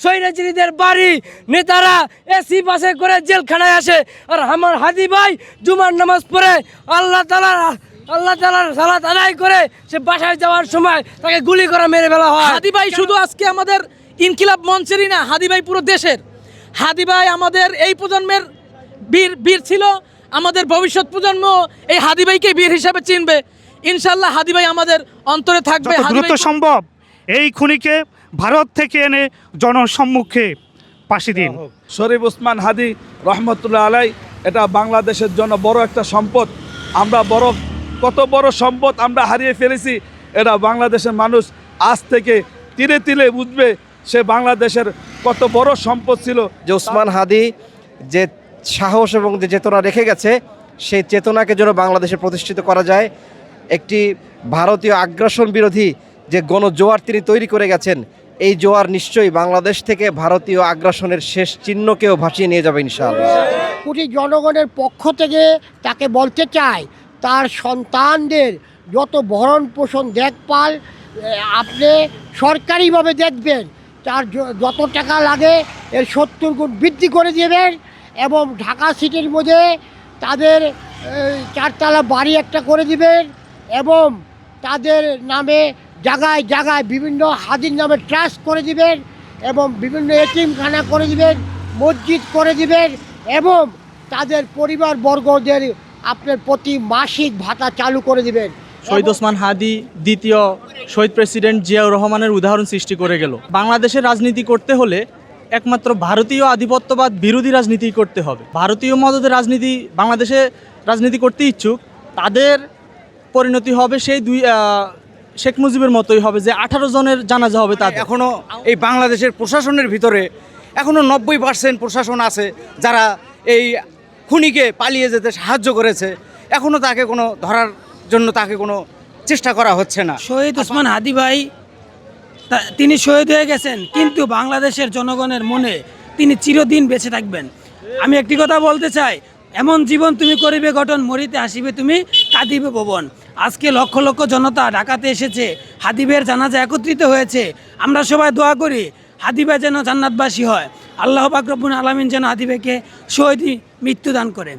সৈরাজিদের বাড়ি নেতারা এসি বাসে করে জেলখানায় আসে, আর আমার হাদি ভাই জুমার নামাজ পড়ে আল্লাহ তাআলার সালাত আদায় করে সে বাসায় যাওয়ার সময় তাকে গুলি করে মেরে ফেলা হয়। হাদি ভাই শুধু আজকে আমাদের ইনকিলাব মঞ্চেরই না, হাদি ভাই পুরো দেশের। হাদি ভাই আমাদের এই প্রজন্মের বীর ছিল, আমাদের ভবিষ্যৎ প্রজন্ম এই হাদি ভাইকে বীর হিসাবে চিনবে। ইনশাল্লাহ হাদি ভাই আমাদের অন্তরে থাকবে। দ্রুত সম্ভব এই খুনিকে ভারত থেকে এনে জনসম্মুখে ফাঁসি দিন। শরীফ ওসমান হাদি রহমতুল্লাহ আলাই, এটা বাংলাদেশের জন্য বড় একটা সম্পদ। আমরা কত বড় সম্পদ আমরা হারিয়ে ফেলেছি, এটা বাংলাদেশের মানুষ আজ থেকে তিলে তিলে বুঝবে সে বাংলাদেশের কত বড় সম্পদ ছিল। যে ওসমান হাদি যে সাহস এবং যে চেতনা রেখে গেছে, সেই চেতনাকে যেন বাংলাদেশে প্রতিষ্ঠিত করা যায়। একটি ভারতীয় আগ্রাসন বিরোধী যে গণজোয়ার তিনি তৈরি করে গেছেন, এই জোয়ার নিশ্চয়ই বাংলাদেশ থেকে ভারতীয় আগ্রাসনের শেষ চিহ্নকেও ভাসিয়ে নিয়ে যাবে ইনশাআল্লাহ। কোটি জনগণের পক্ষ থেকে তাকে বলতে চাই, তার সন্তানদের যত ভরণ পোষণ দেখভাল আপনি সরকারিভাবে দেখবেন, তার যত টাকা লাগে এর 70 গুণ বৃদ্ধি করে দেবেন, এবং ঢাকা সিটির মধ্যে তাদের 4তলা বাড়ি একটা করে দিবেন, এবং তাদের নামে জায়গায় জায়গায় বিভিন্ন হাদির নামে ট্রাস্ট করে দিবেন, এবং বিভিন্ন এতিমখানা করে দিবেন, মসজিদ করে দিবেন, এবং তাদের পরিবারবর্গদের আপনার প্রতি মাসিক ভাতা চালু করে দিবেন। শহীদ ওসমান হাদি দ্বিতীয় শহীদ প্রেসিডেন্ট জিয়াউর রহমানের উদাহরণ সৃষ্টি করে গেল। বাংলাদেশের রাজনীতি করতে হলে একমাত্র ভারতীয় আধিপত্যবাদ বিরোধী রাজনীতি করতে হবে। ভারতীয় মদদের রাজনীতি বাংলাদেশে রাজনীতি করতে ইচ্ছুক তাদের পরিণতি হবে সেই শেখ মুজিবের মতোই হবে, যে 18 জনের জানাজা হবে। তাদের এখনও এই বাংলাদেশের প্রশাসনের ভিতরে এখনও 90% প্রশাসন আছে যারা এই খুনিকে পালিয়ে যেতে সাহায্য করেছে। এখনও তাকে কোনো ধরার জন্য তাকে কোনো চেষ্টা করা হচ্ছে না। শহীদ ওসমান হাদি ভাই তিনি শহীদ হয়ে গেছেন, কিন্তু বাংলাদেশের জনগণের মনে তিনি চিরদিন বেঁচে থাকবেন। আমি একটি কথা বলতে চাই, এমন জীবন তুমি করিবে গঠন, মরিতে আসিবে তুমি কাঁদিবে ভুবন। আজকে লক্ষ লক্ষ জনতা ঢাকাতে এসেছে, হাদিবের জানাজা একত্রিত হয়েছে। আমরা সবাই দোয়া করি হাদিবে যেন জান্নাতবাসী হয়। আল্লাহ পাক রব্বুল আলামিন যেন হাদিবেকে শহীদ মৃত্যু দান করেন।